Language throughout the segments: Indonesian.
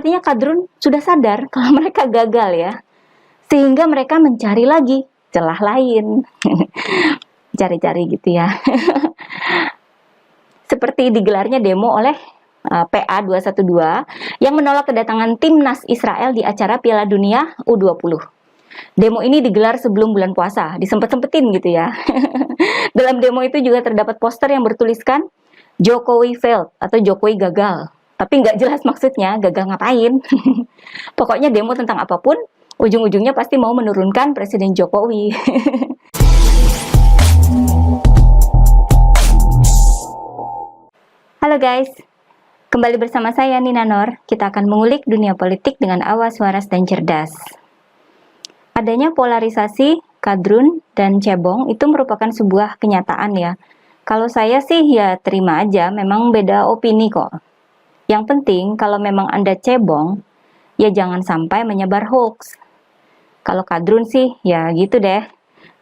artinya kadrun sudah sadar kalau mereka gagal ya. Sehingga mereka mencari lagi celah lain. Cari-cari gitu ya. Seperti digelarnya demo oleh PA 212 yang menolak kedatangan timnas Israel di acara Piala Dunia U20. Demo ini digelar sebelum bulan puasa, disempet-sempetin gitu ya. Dalam demo itu juga terdapat poster yang bertuliskan Jokowi failed atau Jokowi gagal. Tapi nggak jelas maksudnya, gagal ngapain. Pokoknya demo tentang apapun, ujung-ujungnya pasti mau menurunkan Presiden Jokowi. Halo guys, kembali bersama saya Nina Nor. Kita akan mengulik dunia politik dengan awas, waras, dan cerdas. Adanya polarisasi, kadrun, dan cebong itu merupakan sebuah kenyataan ya. Kalau saya sih ya terima aja, memang beda opini kok. Yang penting kalau memang Anda cebong, ya jangan sampai menyebar hoax. Kalau kadrun sih ya gitu deh,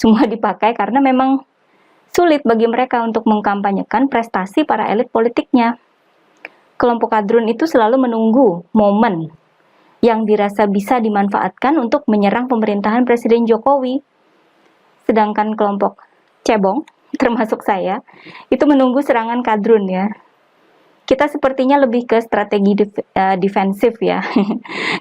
semua dipakai karena memang sulit bagi mereka untuk mengkampanyekan prestasi para elit politiknya. Kelompok kadrun itu selalu menunggu momen yang dirasa bisa dimanfaatkan untuk menyerang pemerintahan Presiden Jokowi. Sedangkan kelompok cebong, termasuk saya, itu menunggu serangan kadrun ya. Kita sepertinya lebih ke strategi defensif ya.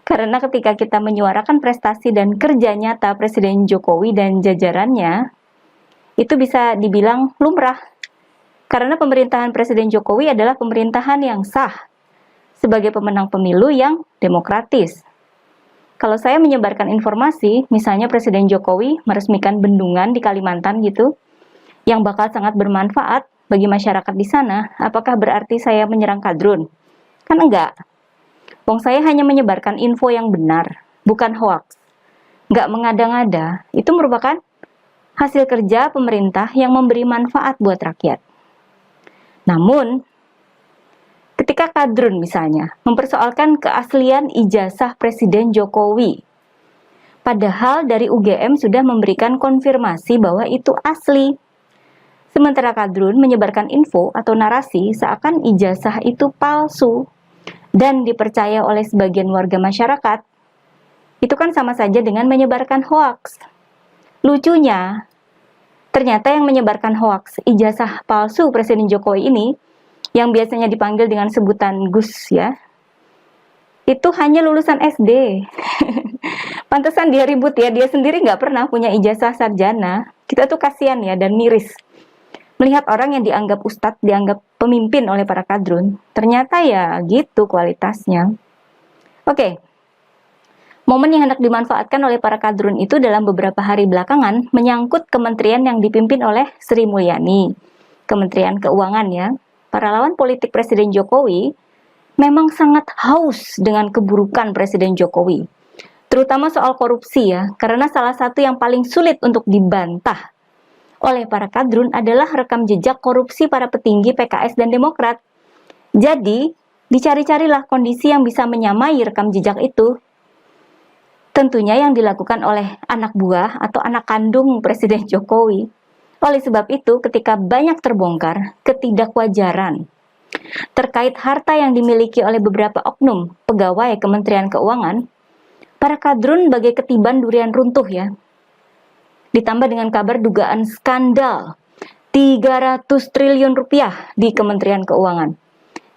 Karena ketika kita menyuarakan prestasi dan kerja nyata Presiden Jokowi dan jajarannya, itu bisa dibilang lumrah. Karena pemerintahan Presiden Jokowi adalah pemerintahan yang sah sebagai pemenang pemilu yang demokratis. Kalau saya menyebarkan informasi, misalnya Presiden Jokowi meresmikan bendungan di Kalimantan gitu, yang bakal sangat bermanfaat bagi masyarakat di sana, apakah berarti saya menyerang kadrun? Kan enggak. Wong saya hanya menyebarkan info yang benar, bukan hoax. Enggak mengada-ngada, itu merupakan hasil kerja pemerintah yang memberi manfaat buat rakyat. Namun, ketika kadrun misalnya mempersoalkan keaslian ijazah Presiden Jokowi, padahal dari UGM sudah memberikan konfirmasi bahwa itu asli. Sementara kadrun menyebarkan info atau narasi seakan ijazah itu palsu dan dipercaya oleh sebagian warga masyarakat, itu kan sama saja dengan menyebarkan hoaks. Lucunya, ternyata yang menyebarkan hoaks ijazah palsu Presiden Jokowi ini, yang biasanya dipanggil dengan sebutan Gus ya, itu hanya lulusan SD. Pantesan dia ribut ya, dia sendiri nggak pernah punya ijazah sarjana. Kita tuh kasihan ya dan miris melihat orang yang dianggap ustadz, dianggap pemimpin oleh para kadrun, ternyata ya gitu kualitasnya. Oke. Momen yang hendak dimanfaatkan oleh para kadrun itu dalam beberapa hari belakangan menyangkut kementerian yang dipimpin oleh Sri Mulyani, Kementerian Keuangan ya. Para lawan politik Presiden Jokowi memang sangat haus dengan keburukan Presiden Jokowi, terutama soal korupsi ya, karena salah satu yang paling sulit untuk dibantah oleh para kadrun adalah rekam jejak korupsi para petinggi PKS dan Demokrat. Jadi, dicari-carilah kondisi yang bisa menyamai rekam jejak itu. Tentunya yang dilakukan oleh anak buah atau anak kandung Presiden Jokowi. Oleh sebab itu, ketika banyak terbongkar ketidakwajaran terkait harta yang dimiliki oleh beberapa oknum pegawai Kementerian Keuangan, para kadrun bagai ketiban durian runtuh ya. Ditambah dengan kabar dugaan skandal 300 triliun rupiah di Kementerian Keuangan.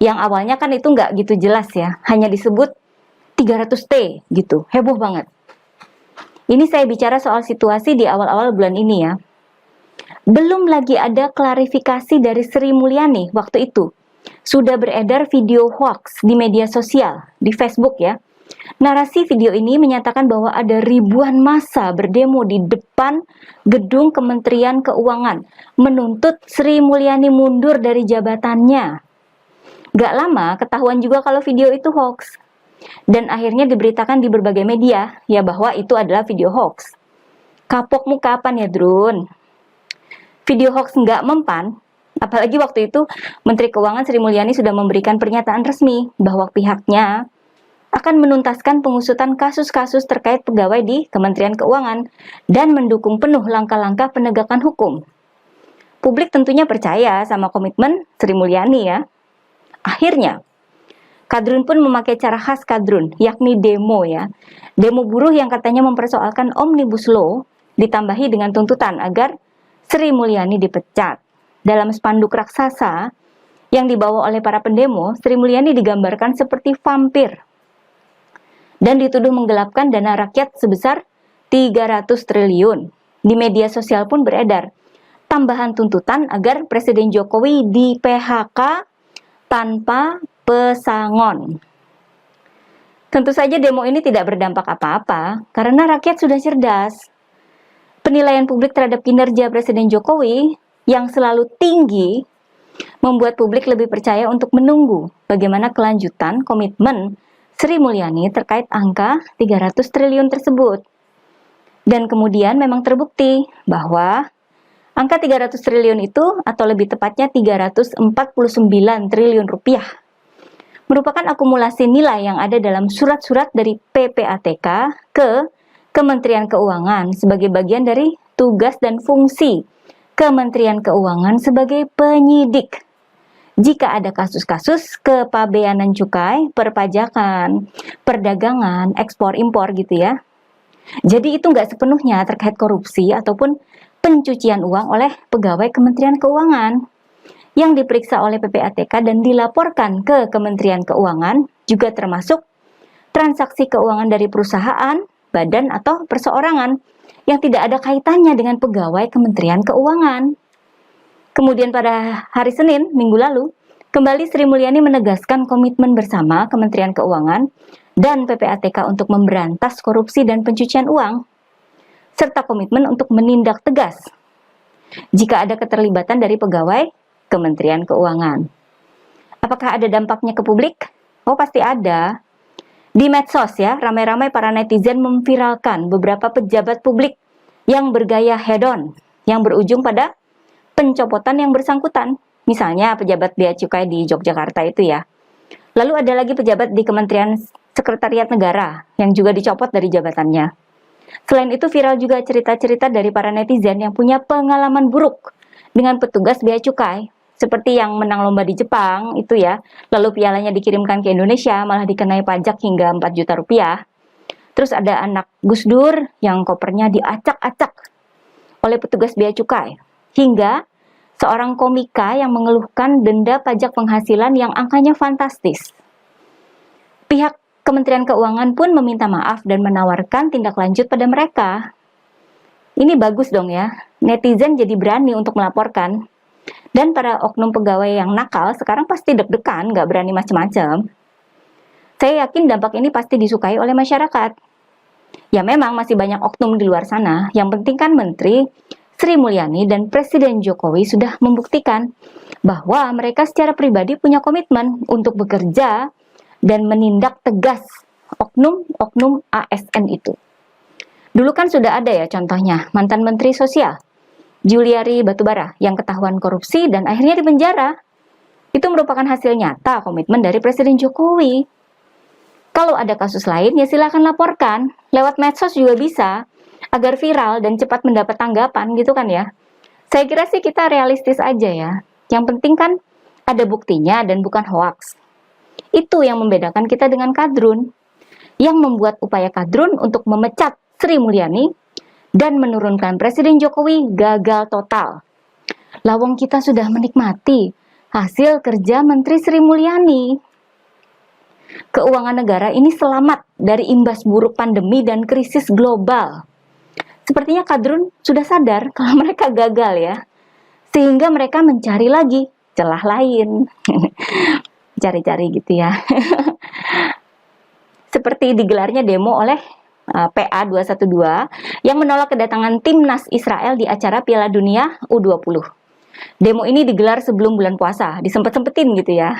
Yang awalnya kan itu nggak gitu jelas ya, hanya disebut 300T gitu, heboh banget. Ini saya bicara soal situasi di awal-awal bulan ini ya. Belum lagi ada klarifikasi dari Sri Mulyani waktu itu. Sudah beredar video hoax di media sosial, di Facebook ya. Narasi video ini menyatakan bahwa ada ribuan massa berdemo di depan gedung Kementerian Keuangan menuntut Sri Mulyani mundur dari jabatannya. Gak lama ketahuan juga kalau video itu hoax. Dan akhirnya diberitakan di berbagai media ya bahwa itu adalah video hoax. Kapokmu kapan ya Drun? Video hoax nggak mempan, apalagi waktu itu Menteri Keuangan Sri Mulyani sudah memberikan pernyataan resmi bahwa pihaknya akan menuntaskan pengusutan kasus-kasus terkait pegawai di Kementerian Keuangan dan mendukung penuh langkah-langkah penegakan hukum. Publik tentunya percaya sama komitmen Sri Mulyani ya. Akhirnya, Kadrun pun memakai cara khas Kadrun, yakni demo ya. Demo buruh yang katanya mempersoalkan Omnibus Law ditambahi dengan tuntutan agar Sri Mulyani dipecat. Dalam spanduk raksasa yang dibawa oleh para pendemo, Sri Mulyani digambarkan seperti vampir dan dituduh menggelapkan dana rakyat sebesar 300 triliun. Di media sosial pun beredar tambahan tuntutan agar Presiden Jokowi di PHK tanpa pesangon. Tentu saja demo ini tidak berdampak apa-apa karena rakyat sudah cerdas. Penilaian publik terhadap kinerja Presiden Jokowi yang selalu tinggi membuat publik lebih percaya untuk menunggu bagaimana kelanjutan komitmen Sri Mulyani terkait angka 300 triliun tersebut. Dan kemudian memang terbukti bahwa angka 300 triliun itu, atau lebih tepatnya 349 triliun rupiah, merupakan akumulasi nilai yang ada dalam surat-surat dari PPATK ke Kementerian Keuangan sebagai bagian dari tugas dan fungsi Kementerian Keuangan sebagai penyidik. Jika ada kasus-kasus kepabeanan cukai, perpajakan, perdagangan, ekspor-impor gitu ya. Jadi itu nggak sepenuhnya terkait korupsi ataupun pencucian uang oleh pegawai Kementerian Keuangan yang diperiksa oleh PPATK dan dilaporkan ke Kementerian Keuangan, juga termasuk transaksi keuangan dari perusahaan, badan, atau perseorangan yang tidak ada kaitannya dengan pegawai Kementerian Keuangan. Kemudian pada hari Senin, minggu lalu, kembali Sri Mulyani menegaskan komitmen bersama Kementerian Keuangan dan PPATK untuk memberantas korupsi dan pencucian uang, serta komitmen untuk menindak tegas jika ada keterlibatan dari pegawai Kementerian Keuangan. Apakah ada dampaknya ke publik? Oh, pasti ada. Di medsos ya, ramai-ramai para netizen memviralkan beberapa pejabat publik yang bergaya hedon, yang berujung pada pencopotan yang bersangkutan. Misalnya pejabat bea cukai di Yogyakarta itu ya. Lalu ada lagi pejabat di Kementerian Sekretariat Negara yang juga dicopot dari jabatannya. Selain itu viral juga cerita-cerita dari para netizen yang punya pengalaman buruk dengan petugas bea cukai, seperti yang menang lomba di Jepang itu ya, lalu pialanya dikirimkan ke Indonesia malah dikenai pajak hingga 4 juta rupiah. Terus ada anak Gus Dur yang kopernya diacak-acak oleh petugas bea cukai, hingga seorang komika yang mengeluhkan denda pajak penghasilan yang angkanya fantastis. Pihak Kementerian Keuangan pun meminta maaf dan menawarkan tindak lanjut pada mereka. Ini bagus dong ya, netizen jadi berani untuk melaporkan. Dan para oknum pegawai yang nakal sekarang pasti deg-degan, nggak berani macam-macam. Saya yakin dampak ini pasti disukai oleh masyarakat. Ya memang masih banyak oknum di luar sana, yang penting kan Menteri Sri Mulyani dan Presiden Jokowi sudah membuktikan bahwa mereka secara pribadi punya komitmen untuk bekerja dan menindak tegas oknum-oknum ASN itu. Dulu kan sudah ada ya contohnya, mantan Menteri Sosial, Juliari Batubara, yang ketahuan korupsi dan akhirnya dipenjara. Itu merupakan hasil nyata komitmen dari Presiden Jokowi. Kalau ada kasus lain, ya silakan laporkan. Lewat medsos juga bisa, agar viral dan cepat mendapat tanggapan gitu kan ya. Saya kira sih kita realistis aja ya. Yang penting kan ada buktinya dan bukan hoaks. Itu yang membedakan kita dengan Kadrun, yang membuat upaya Kadrun untuk memecat Sri Mulyani dan menurunkan Presiden Jokowi gagal total. Lawang kita sudah menikmati hasil kerja Menteri Sri Mulyani. Keuangan negara ini selamat dari imbas buruk pandemi dan krisis global. Sepertinya Kadrun sudah sadar kalau mereka gagal ya, sehingga mereka mencari lagi celah lain. Cari-cari gitu ya. Seperti digelarnya demo oleh PA 212 yang menolak kedatangan timnas Israel di acara Piala Dunia U20. Demo ini digelar sebelum bulan puasa, disempet-sempetin gitu ya.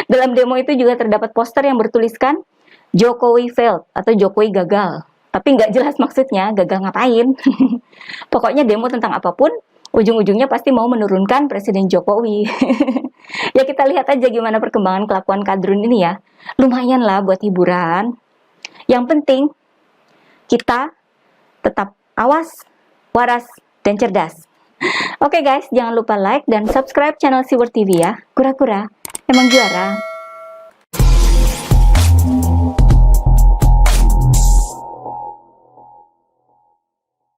Dalam demo itu juga terdapat poster yang bertuliskan Jokowi failed atau Jokowi gagal. Tapi nggak jelas maksudnya, gagal ngapain. Pokoknya demo tentang apapun, ujung-ujungnya pasti mau menurunkan Presiden Jokowi. Ya kita lihat aja gimana perkembangan kelakuan Kadrun ini ya. Lumayan lah buat hiburan. Yang penting kita tetap awas, waras, dan cerdas. Oke guys, jangan lupa like dan subscribe channel Siward TV ya. Kura-kura emang juara.